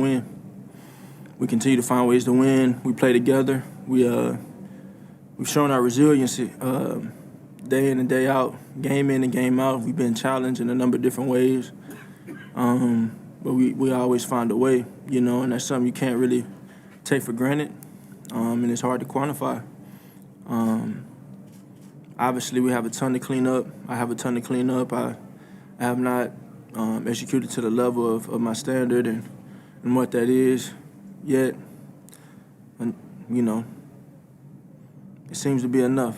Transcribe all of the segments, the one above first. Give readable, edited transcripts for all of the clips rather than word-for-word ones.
win. We continue to find ways to win. We play together. We've shown our resiliency day in and day out, game in and game out. We've been challenged in a number of different ways, but we always find a way, and that's something you can't really take for granted, and it's hard to quantify. Obviously, we have a ton to clean up. I have a ton to clean up. I have not executed to the level of my standard and what that is yet. And, it seems to be enough.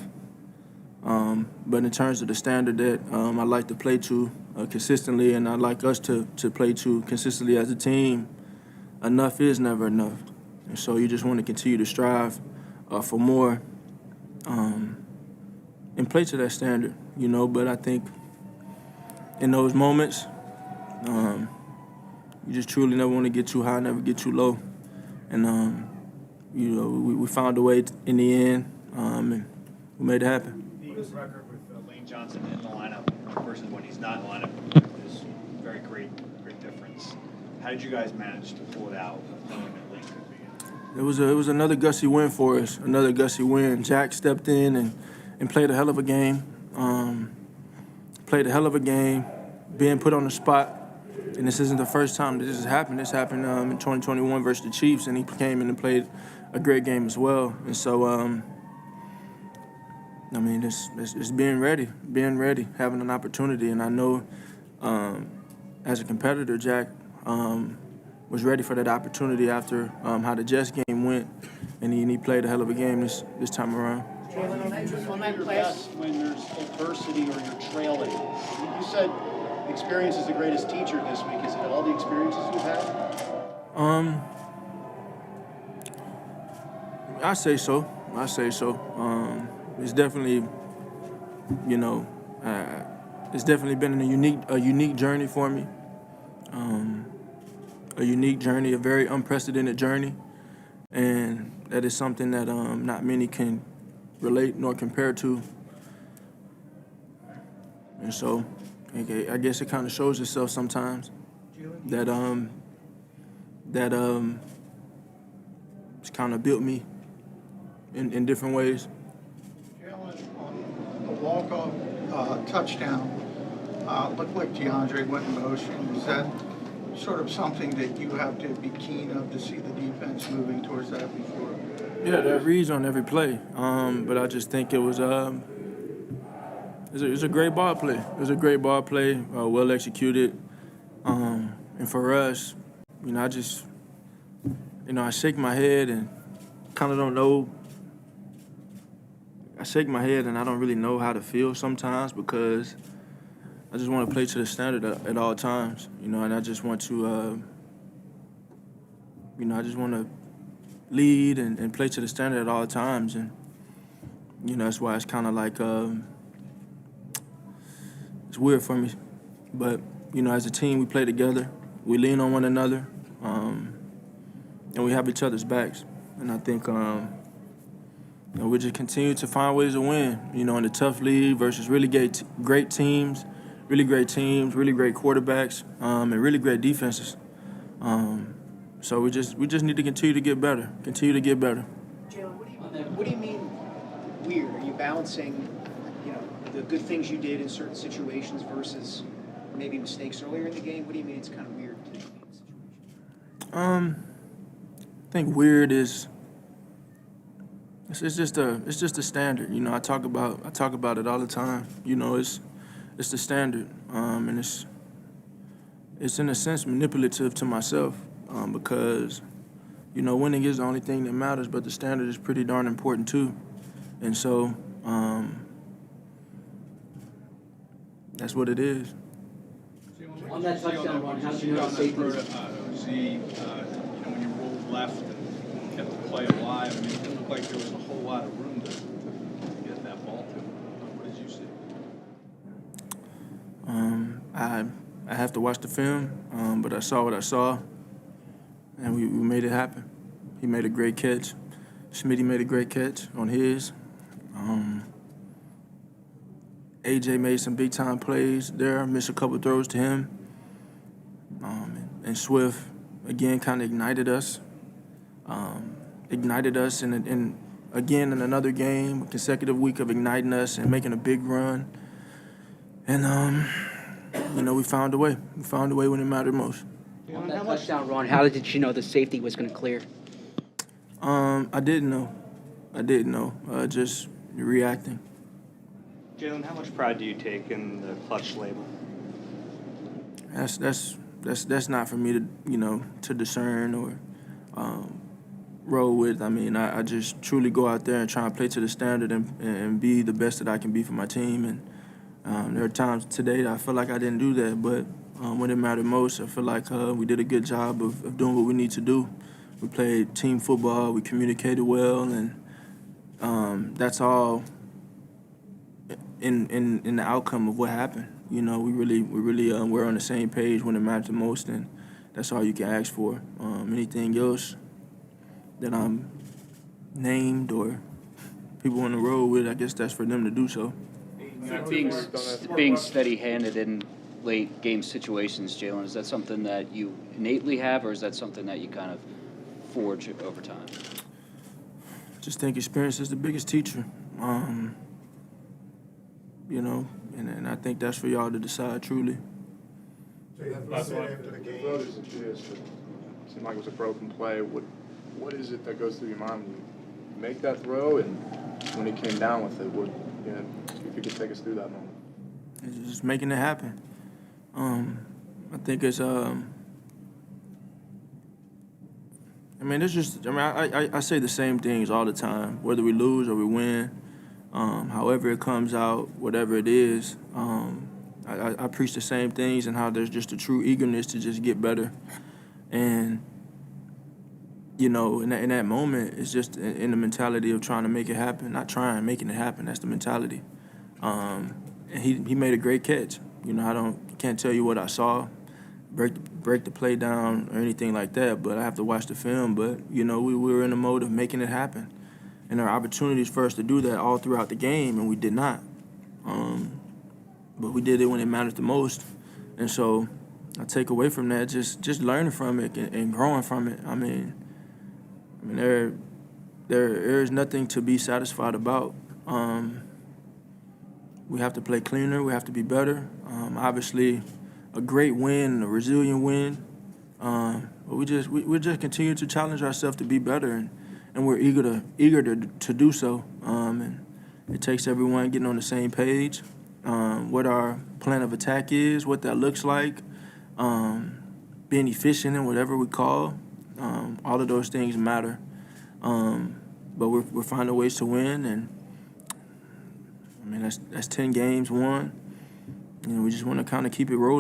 But in terms of the standard that I like to play to consistently, and I like us to play to consistently as a team, enough is never enough. And so you just want to continue to strive for more and play to that standard, But I think in those moments, you just truly never want to get too high, never get too low. And, we found a way in the end, and we made it happen. The record with Lane Johnson in the lineup versus when he's not in the lineup is very great difference. How did you guys manage to pull it out, knowing that Lane could be in? It was another gutsy win for us, another gutsy win. Jack stepped in and played a hell of a game. Being put on the spot. And this isn't the first time that this has happened. This happened in 2021 versus the Chiefs, and he came in and played a great game as well. And so, it's being ready, having an opportunity. And I know as a competitor, Jack was ready for that opportunity after how the Jets game went, and he played a hell of a game this time around. Jalen, on that best when there's adversity or you're trailing. You said experience is the greatest teacher this week. Is it all the experiences you've had? I say so. It's definitely, it's definitely been a unique journey for me. A unique journey, a very unprecedented journey, and that is something that not many can relate nor compare to. And so, I guess it kind of shows itself sometimes that it's kind of built me in different ways. Jalen, on the walk-off touchdown, looked like DeAndre went in motion. Is that sort of something that you have to be keen of to see the defense moving towards that before? Yeah, that reads on every play. But I just think it was a great ball play. It was a great ball play, well executed. And for us, I just, I shake my head and kind of don't know. I shake my head and I don't really know how to feel sometimes because I just want to play to the standard at all times, and I just want to, I just want to lead and play to the standard at all times. And, that's why it's kind of like, it's weird for me. But, as a team, we play together. We lean on one another, and we have each other's backs. And I think we just continue to find ways to win, in a tough league versus really great teams, really great quarterbacks, and really great defenses. So we just need to continue to get better. Jalen, what do you mean weird? Are you balancing, the good things you did in certain situations versus maybe mistakes earlier in the game? What do you mean it's kind of weird to be in the situation? I think weird is it's just a standard. I talk about it all the time. It's the standard, and it's in a sense manipulative to myself because winning is the only thing that matters, but the standard is pretty darn important too, and so that's what it is. On that touchdown run, how did you know the safeties? When you rolled left and kept the play alive, it didn't look like there was a whole lot of room to get that ball to. What did you see? I have to watch the film, but I saw what I saw, and we made it happen. He made a great catch. Smitty made a great catch on his. AJ made some big-time plays there, missed a couple throws to him. And Swift again, kind of ignited us. In again in another game, a consecutive week of igniting us and making a big run. And we found a way. We found a way when it mattered most. On that touchdown run, how did you know the safety was going to clear? I didn't know. Just reacting. Jalen, how much pride do you take in the clutch label? That's not for me to discern or roll with. I mean, I just truly go out there and try and play to the standard and be the best that I can be for my team. And there are times today that I feel like I didn't do that, but when it mattered most, I feel like we did a good job of doing what we need to do. We played team football, we communicated well, and that's all in the outcome of what happened. We really were on the same page when it mattered the most, and that's all you can ask for. Anything else that I'm named or people on the road with, I guess that's for them to do so. Being steady-handed in late game situations, Jalen, is that something that you innately have, or is that something that you kind of forge over time? I just think experience is the biggest teacher. And I think that's for y'all to decide truly. Last one after the game. It seemed like it was a broken play. What is it that goes through your mind when you make that throw, and when it came down with it? If you could take us through that moment. It's just making it happen. I think it's I say the same things all the time, whether we lose or we win. However it comes out, whatever it is, I preach the same things and how there's just a true eagerness to just get better. And, in that moment, it's just in the mentality of trying to make it happen. Not trying, making it happen. That's the mentality. And he made a great catch. Can't tell you what I saw, break the play down or anything like that, but I have to watch the film. But, we were in the mode of making it happen. And there are opportunities for us to do that all throughout the game, and we did not. But we did it when it mattered the most. And so I take away from that just learning from it and growing from it. I mean, there is nothing to be satisfied about. We have to play cleaner. We have to be better. Obviously, a great win, a resilient win. But we just continue to challenge ourselves to be better, and we're eager to do so. And it takes everyone getting on the same page. What our plan of attack is, what that looks like, being efficient in whatever we call. All of those things matter. But we're finding ways to win, and that's 10 games won. We just want to kind of keep it rolling.